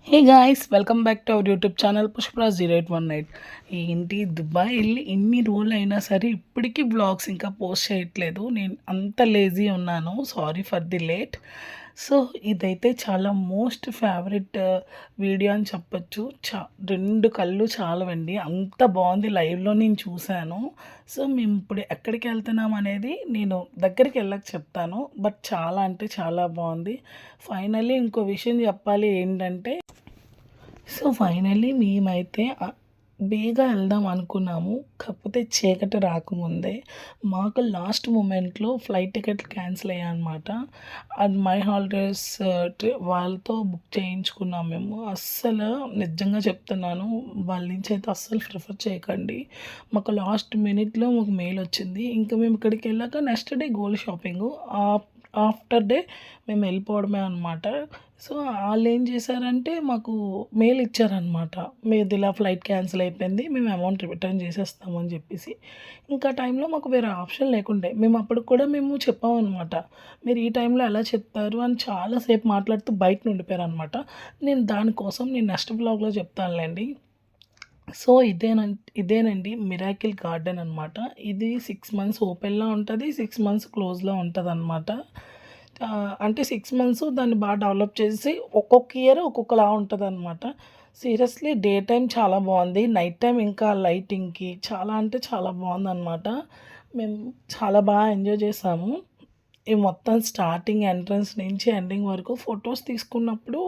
Hey guys welcome back to our YouTube channel Pushparaj 0818. ఏంటి Dubai వెళ్ళి ఎన్ని రోజులు అయినా సరే ఇప్పటికీ బ్లాగ్స్ ఇంకా పోస్ట్ చేయట్లేదు. నేను అంత లేజీ ఉన్నాను. Sorry for the late. So ఇదైతే చాలా మోస్ట్ ఫేవరెట్ వీడియో అని చెప్పొచ్చు. రెండు కళ్ళు చాలవండి, అంత బాగుంది. లైవ్లో నేను చూశాను. సో మేము ఇప్పుడు ఎక్కడికి వెళ్తున్నాం అనేది నేను దగ్గరికి వెళ్ళక చెప్తాను. బట్ చాలా అంటే చాలా బాగుంది. ఫైనల్లీ ఇంకో విషయం చెప్పాలి ఏంటంటే, సో ఫైనల్లీ మేమైతే బేగా వెళ్దాం అనుకున్నాము. కాకపోతే చీకటి రాకముందే మాకు లాస్ట్ మూమెంట్లో ఫ్లైట్ టికెట్లు క్యాన్సిల్ అయ్యాయన్నమాట. అండ్ మై హాలిడేస్ వాళ్ళతో బుక్ చేయించుకున్నాం మేము. అస్సలు నిజంగా చెప్తున్నాను, వాళ్ళ నుంచి అయితే అస్సలు ప్రిఫర్ చేయకండి. మాకు లాస్ట్ మినిట్లో మాకు మెయిల్ వచ్చింది. ఇంకా మేము ఇక్కడికి వెళ్ళాక next day gold shopping. After day మేము వెళ్ళిపోవడమే అనమాట. సో వాళ్ళు ఏం చేశారంటే మాకు మెయిల్ ఇచ్చారనమాట, మీది ఇలా ఫ్లైట్ క్యాన్సిల్ అయిపోయింది, మేము అమౌంట్ రిటర్న్ చేసేస్తామని చెప్పేసి. ఇంకా టైంలో మాకు వేరే ఆప్షన్ లేకుండే. మేము అప్పుడు కూడా మేము చెప్పామన్నమాట, మీరు ఈ టైంలో ఎలా చెప్తారు అని చాలాసేపు మాట్లాడుతూ బయట ఉండిపోయారనమాట. దానికోసం నెక్స్ట్ బ్లాగ్లో చెప్తానులేండి. సో ఇదేనండి మిరాకిల్ గార్డెన్ అనమాట. ఇది 6 మంత్స్ ఓపెన్లో ఉంటుంది, 6 మంత్స్ క్లోజ్లో ఉంటుంది అనమాట. అంటే 6 మంత్స్ దాన్ని బాగా డెవలప్ చేసి ఒక్కొక్క ఇయర్ ఒక్కొక్కలా ఉంటుంది అనమాట. సీరియస్లీ డే టైం చాలా బాగుంది, నైట్ టైం ఇంకా లైటింగ్కి చాలా అంటే చాలా బాగుందన్నమాట. మేము చాలా బాగా ఎంజాయ్ చేసాము. ఈ మొత్తం స్టార్టింగ్ ఎంట్రన్స్ నుంచి ఎండింగ్ వరకు ఫొటోస్ తీసుకున్నప్పుడు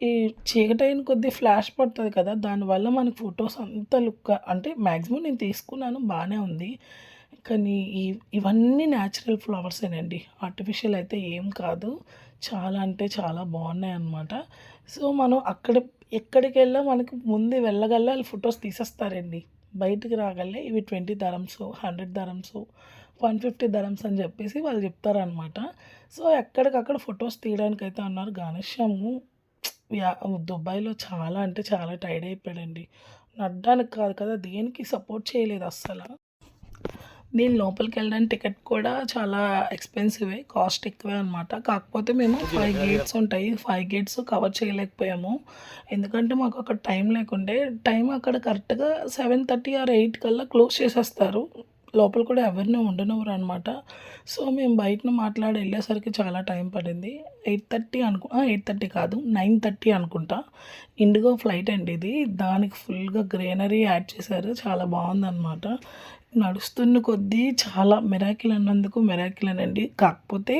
ఈ చీకటైన కొద్దీ ఫ్లాష్ పడుతుంది కదా, దానివల్ల మనకి ఫొటోస్ అంత లుక్ అంటే మ్యాక్సిమం నేను తీసుకున్నాను, బాగానే ఉంది. కానీ ఇవన్నీ న్యాచురల్ ఫ్లవర్సేనండి, ఆర్టిఫిషియల్ అయితే ఏం కాదు. చాలా అంటే చాలా బాగున్నాయి అన్నమాట. సో మనం ఎక్కడికి వెళ్ళా మనకి ముందు వెళ్ళగల్లా వాళ్ళు ఫొటోస్ తీసేస్తారండి. బయటికి రాగలే ఇవి 20 దరమ్స్, 100 దరమ్స్, 150 దరమ్స్ అని చెప్పేసి వాళ్ళు చెప్తారనమాట. సో ఎక్కడికక్కడ ఫొటోస్ తీయడానికైతే అన్నారు. ఘనశ్యాము దుబాయ్లో చాలా అంటే చాలా టైర్డ్ అయిపోయాడండి. నడడానికి కాదు కదా, దేనికి సపోర్ట్ చేయలేదు అస్సలు. నేను లోపలికి వెళ్ళడానికి టికెట్ కూడా చాలా ఎక్స్పెన్సివే, కాస్ట్ ఎక్కువే అనమాట. కాకపోతే మేము 5 గేట్స్ ఉంటాయి, 5 గేట్స్ కవర్ చేయలేకపోయాము. ఎందుకంటే మాకు అక్కడ టైం లేకుండే. టైం అక్కడ కరెక్ట్గా 7:30 ఆర్ 8 కల్లా క్లోజ్ చేసేస్తారు. లోపల కూడా ఎవరిని ఉండనివ్వరు అనమాట. సో మేము బయటను మాట్లాడి వెళ్ళేసరికి చాలా టైం పడింది. 8:30 కాదు, 9:30 అనుకుంటా. ఇండిగో ఫ్లైట్ అండి ఇది. దానికి ఫుల్గా గ్రీనరీ యాడ్ చేశారు, చాలా బాగుందన్నమాట. నడుస్తున్న కొద్దీ చాలా మిరాకిల్ అన్నందుకు మిరాకిలేనండి. కాకపోతే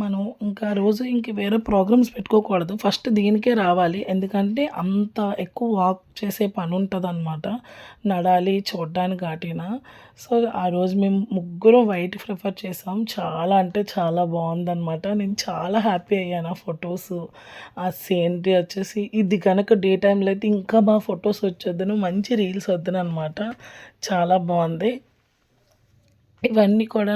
మనం ఇంకా రోజు వేరే ప్రోగ్రామ్స్ పెట్టుకోకూడదు, ఫస్ట్ దీనికే రావాలి. ఎందుకంటే అంత ఎక్కువ వాక్ చేసే పని ఉంటుందన్నమాట, నడాలి చూడడానికి ఆటిన. సో ఆ రోజు మేము ముగ్గురం వైట్ ప్రిఫర్ చేసాం. చాలా అంటే చాలా బాగుందన్నమాట. నేను చాలా హ్యాపీ అయ్యాను. ఆ ఫొటోస్, ఆ సీనరీ వచ్చేసి ఇది కనుక డే టైంలో అయితే ఇంకా బాగా ఫొటోస్ వచ్చేద్దును, మంచి రీల్స్ వద్దును అనమాట. చాలా బాగుంది. ఇవన్నీ కూడా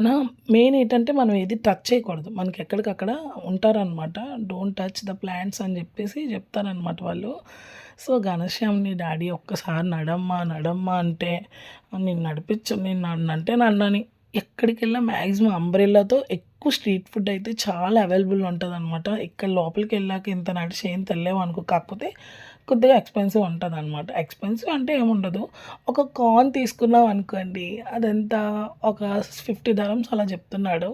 మెయిన్ ఏంటంటే మనం ఏది టచ్ చేయకూడదు. మనకి ఎక్కడికక్కడ ఉంటారనమాట. డోంట్ టచ్ ద ప్లాంట్స్ అని చెప్పేసి చెప్తారనమాట వాళ్ళు. సో ఘనశ్యామ్‌ని డాడీ ఒక్కసారి నడమ్మా, నడమ్మా అంటే నేను నేను నన్నంటే నన్నని. ఎక్కడికెళ్ళినా మ్యాక్సిమం అంబ్రెల్లాతో ఎక్కువ స్ట్రీట్ ఫుడ్ అయితే చాలా అవైలబుల్ ఉంటదనమాట. ఇక్కడ లోపలికెళ్ళాక ఇంత నడిచి ఏం తెల్లేమనుకో. కాకపోతే కొద్దిగా ఎక్స్‌పెన్సివ్ ఉంటదనమాట. ఎక్స్‌పెన్సివ్ అంటే ఏముండదు. ఒక కార్న్ తీసుకున్నాం అనుకోండి, అదెంత ఒక 50 దరమ్స్ అలా చెప్తున్నాడు.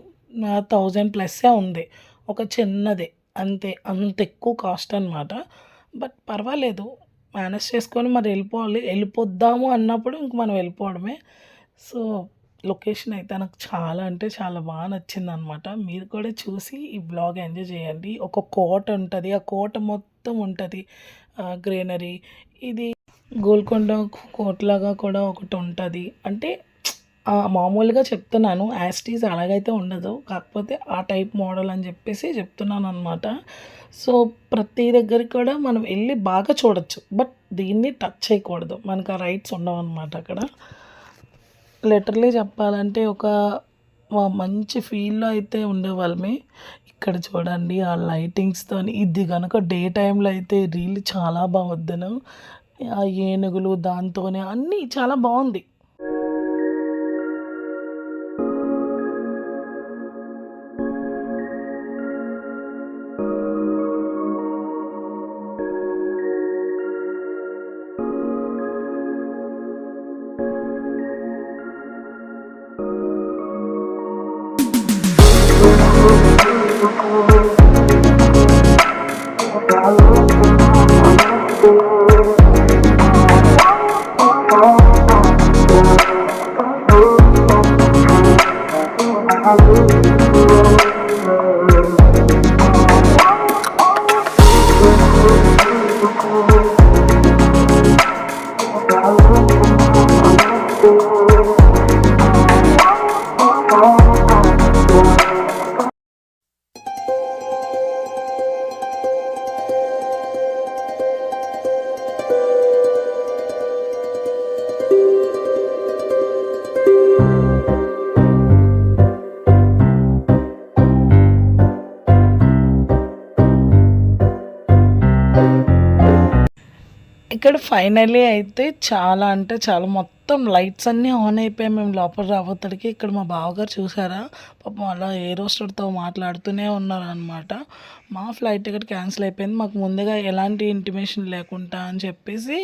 1000 ప్లస్సే ఉంది. ఒక చిన్నది అంతే. అంత ఎక్కువ కాస్ట్ అనమాట. బట్ పర్వాలేదు, మేనేజ్ చేసుకొని మరి వెళ్ళిపోద్దాము అన్నప్పుడు ఇంక మనం వెళ్ళిపోవడమే. సో లొకేషన్ అయితే నాకు చాలా అంటే చాలా బాగా నచ్చిందనమాట. మీరు కూడా చూసి ఈ బ్లాగ్ ఎంజాయ్ చేయండి. ఒక కోట ఉంటది, ఆ కోట మొత్తం ఉంటది గ్రీనరీ. ఇది గోల్కొండ కోటలాగా కూడా ఒకటి ఉంటది. అంటే మామూలుగా చెప్తున్నాను, యాజ్ ఇట్ ఈజ్ అలాగైతే ఉండదు. కాకపోతే ఆ టైప్ మోడల్ అని చెప్పేసి చెప్తున్నాననమాట. సో ప్రతి దగ్గరికి కూడా మనం వెళ్ళి బాగా చూడొచ్చు, బట్ దీన్ని టచ్ చేయకూడదు. మనకు ఆ రైట్స్ ఉండవన్నమాట అక్కడ. లిటరల్లీ చెప్పాలంటే ఒక మంచి ఫీల్‌లో అయితే ఉండేవాళ్ళమే. ఇక్కడ చూడండి ఆ లైటింగ్స్‌తోని ఇది గనుక డే టైమ్‌లో అయితే రీల్ చాలా బావొద్దును. ఆ ఏనుగులు దాంతోనే అన్నీ చాలా బావుంది. ఇక్కడ ఫైనల్లీ అయితే చాలా అంటే చాలా మొత్తం లైట్స్ అన్నీ ఆన్ అయిపోయాయి. మేము లోపల రాబోతడికి ఇక్కడ మా బావగారు చూసారా, పాపం అలా ఎయిర్ హోస్టెస్‌తో మాట్లాడుతూనే ఉన్నారనమాట. మా ఫ్లైట్ టికెట్ క్యాన్సిల్ అయిపోయింది. మాకు ముందుగా ఎలాంటి ఇంటిమేషన్ లేకుండా అని చెప్పేసి.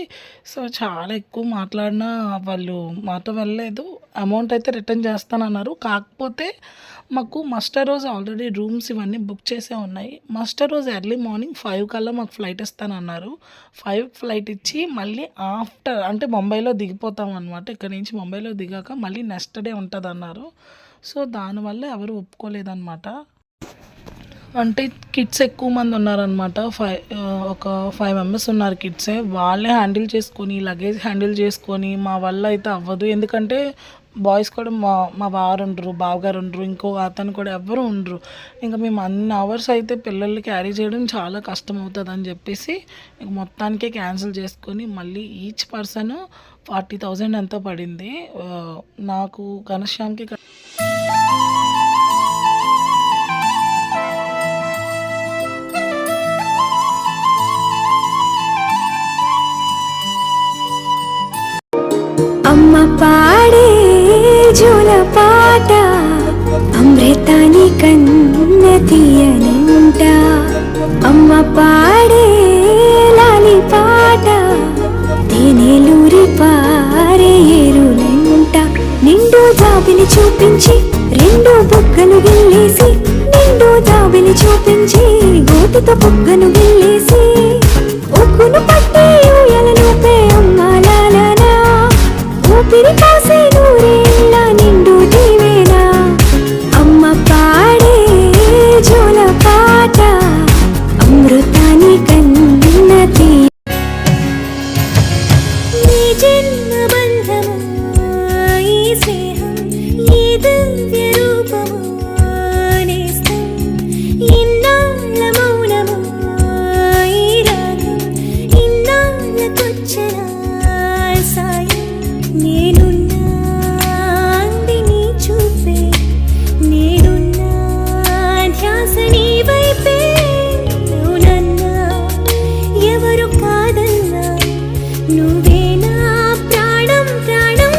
సో, చాలా ఎక్కువ మాట్లాడినా వాళ్ళు మాతో వెళ్ళలేదు. అమౌంట్ అయితే రిటర్న్ చేస్తానన్నారు. కాకపోతే మాకు మస్టర్ రోజు ఆల్రెడీ రూమ్స్ ఇవన్నీ బుక్ చేసే ఉన్నాయి. మస్టర్ రోజు ఎర్లీ మార్నింగ్ 5 కల్లా మాకు ఫ్లైట్ ఇస్తానన్నారు. 5కి ఫ్లైట్ ఇచ్చి మళ్ళీ ఆఫ్టర్ అంటే ముంబైలో దిగిపోతాం అనమాట. ఇక్కడ నుంచి ముంబైలో దిగాక మళ్ళీ నెక్స్ట్ డే ఉంటుందన్నారు. సో, దానివల్ల ఎవరు ఒప్పుకోలేదన్నమాట. అంటే కిడ్స్ ఎక్కువ మంది ఉన్నారనమాట. ఒక 5 మెంబర్స్ ఉన్నారు కిడ్సే. వాళ్ళే హ్యాండిల్ చేసుకొని, లగేజ్ హ్యాండిల్ చేసుకొని మా వల్ల అయితే అవ్వదు. ఎందుకంటే బాయ్స్ కూడా మా వారు ఉండరు, బావగారు ఉండరు, ఇంకో అతను కూడా ఎవ్వరు ఉండరు. ఇంకా మేము అన్ని అవర్స్ అయితే పిల్లల్ని క్యారీ చేయడం చాలా కష్టం అవుతుందని చెప్పేసి ఇంక మొత్తానికే క్యాన్సిల్ చేసుకొని మళ్ళీ ఈచ్ పర్సన్ 40,000 ఎంతో పడింది. నాకు ఘనశ్యామ్కి అమ్మ పాడే జోల పాట అమృతాని కన్న తీయనంట. అమ్మ పాడే లాలి పాట తేనెలూరి పారే ఏరులంట. నిండు జాబిలి చూపించి రెండు బుగ్గలు గిల్లేసి, నిండు జాబిలి చూపించి గోటితో బుగ్గను గిల్లేసి, ఉక్కును పట్టి ఊయలలోపే అమ్మాలాలనా ఊపిరి కాసే నూరేళ్ళ నిండు దీవేనా. అమ్మ పాడే జోల పాట అమృతాని కన్న తీయ. నీ జన్మ బంధము ఈ స్నేహం ఈ దివ్య రూపము నేస్తం. ఇన్నాళ్ళ మౌనము ఈ రాగం ఇన్నాళ్ళకొచ్చిన సాయం. నేనున్నా అందిని చూపే, నేనున్నా ధ్యాస నీ వైపే. నువ్వన్నా ఎవరు కాదన్నా నువ్వే నా ప్రాణం ప్రాణం.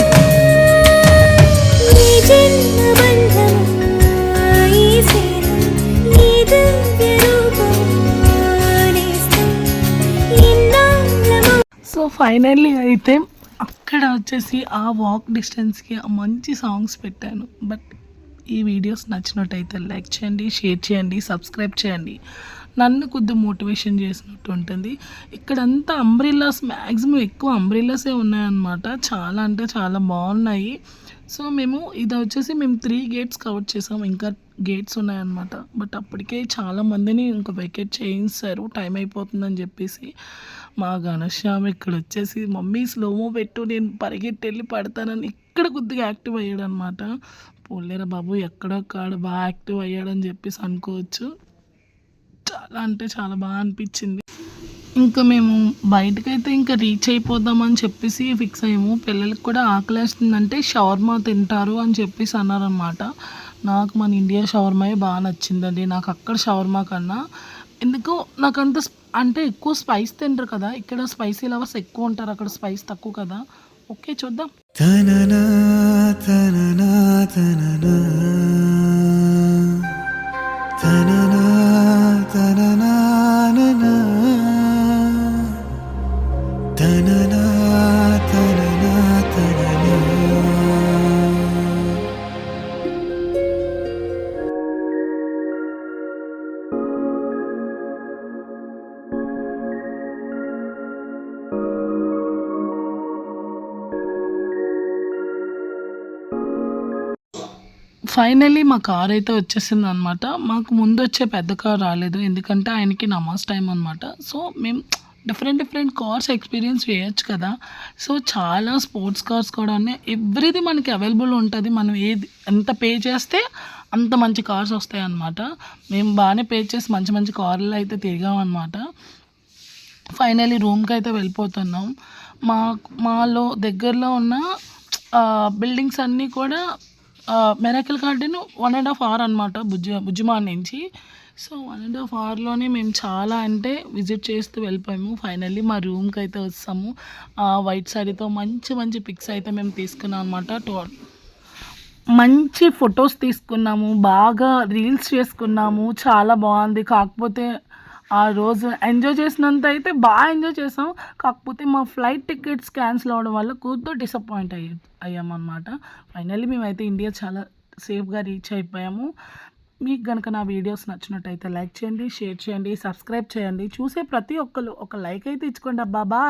నీ జన్మ బంధం ఈ స్నేహం ఈ దివ్య రూపం నేస్తం. ఇన్నాళ్ళ సో ఫైనల్లీ అయితే అక్కడ వచ్చేసి ఆ వాక్ డిస్టెన్స్కి మంచి సాంగ్స్ పెట్టాను. బట్ ఈ వీడియోస్ నచ్చినట్టయితే లైక్ చేయండి, షేర్ చేయండి, సబ్స్క్రైబ్ చేయండి. నన్ను కొద్దిగా మోటివేషన్ చేసినట్టు ఉంటుంది. ఇక్కడంతా అంబ్రిల్లాస్, మ్యాక్సిమం ఎక్కువ అంబ్రిల్లాసే ఉన్నాయన్నమాట. చాలా అంటే చాలా బాగున్నాయి. సో ఇది వచ్చేసి మేము 3 గేట్స్ కవర్ చేసాము. ఇంకా గేట్స్ ఉన్నాయన్నమాట. బట్ అప్పటికే చాలా మందిని ఇంకా వెకేట్ చేయించారు టైం అయిపోతుందని చెప్పేసి. మా ఘనశ్యామ్ ఇక్కడ వచ్చేసి మమ్మీ స్లోమో పెట్టు నేను పరిగెట్టి వెళ్ళి పడతానని ఇక్కడ కొద్దిగా యాక్టివ్ అయ్యాడు అనమాట. పోలేరా బాబు ఎక్కడొక్కడ బాగా యాక్టివ్ అయ్యాడని చెప్పేసి అనుకోవచ్చు. చాలా అంటే చాలా బాగా అనిపించింది. ఇంకా మేము బయటకైతే ఇంకా రీచ్ అయిపోదామని చెప్పేసి ఫిక్స్ అయ్యాము. పిల్లలకి కూడా ఆకలేస్తుందంటే షవర్మా తింటారు అని చెప్పేసి అన్నారనమాట. నాకు మన ఇండియా షవర్మాయే బాగా నచ్చిందండి. నాకు అక్కడ షవర్మా కన్నా ఎందుకో నాకంత అంటే ఎక్కువ స్పైస్ తింటారు కదా, ఇక్కడ స్పైసీ లవర్స్ ఎక్కువ ఉంటారు, అక్కడ స్పైస్ తక్కువ కదా. ఓకే చూద్దాం. తననా తననా తననా తననా తననా ననా తననా తననా తననా. ఫైనల్లీ మా కార్ అయితే వచ్చేసింది అనమాట. మాకు ముందు వచ్చే పెద్ద కార్ రాలేదు, ఎందుకంటే ఆయనకి నమాజ్ టైం అనమాట. సో మేము డిఫరెంట్ కార్స్ ఎక్స్పీరియన్స్ చేయొచ్చు కదా. సో చాలా స్పోర్ట్స్ కార్స్ కూడా ఉన్నాయి. ఎవ్రీది మనకి అవైలబుల్ ఉంటుంది. మనం ఎంత పే చేస్తే అంత మంచి కార్స్ వస్తాయి అన్నమాట. మేము బాగానే పే చేసి మంచి కార్లు అయితే తిరిగామన్నమాట. ఫైనల్లీ రూమ్కి అయితే వెళ్ళిపోతున్నాం. మాలో దగ్గరలో ఉన్న బిల్డింగ్స్ అన్నీ కూడా మిరాకిల్ గార్డెన్ 1.5 hour అనమాట బుజ్జిమాన్ నుంచి. సో 1.5 అవర్‌లోనే మేము చాలా అంటే విజిట్ చేస్తూ వెళ్ళిపోయాము. ఫైనల్లీ మా రూమ్‌కి అయితే వచ్చాము. వైట్ సారీతో మంచి మంచి పిక్స్ అయితే మేము తీసుకున్నాం అనమాట. మంచి ఫొటోస్ తీసుకున్నాము. బాగా రీల్స్ చేసుకున్నాము. చాలా బాగుంది. కాకపోతే ఆ రోజు ఎంజాయ్ చేసినంత అయితే బాగా ఎంజాయ్ చేసాం. కాకపోతే మా ఫ్లైట్ టికెట్స్ క్యాన్సిల్ అవ్వడం వల్ల కొద్దిగా డిసప్పాయింట్ అయ్యామన్నమాట. ఫైనల్లీ మేమైతే ఇండియా చాలా సేఫ్గా రీచ్ అయిపోయాము. మీకు గనుక నా వీడియోస్ నచ్చినట్టయితే లైక్ చేయండి, షేర్ చేయండి, సబ్స్క్రైబ్ చేయండి. చూసే ప్రతి ఒక్కరు ఒక లైక్ అయితే ఇచ్చుకోండి అబ్బా. బాయ్.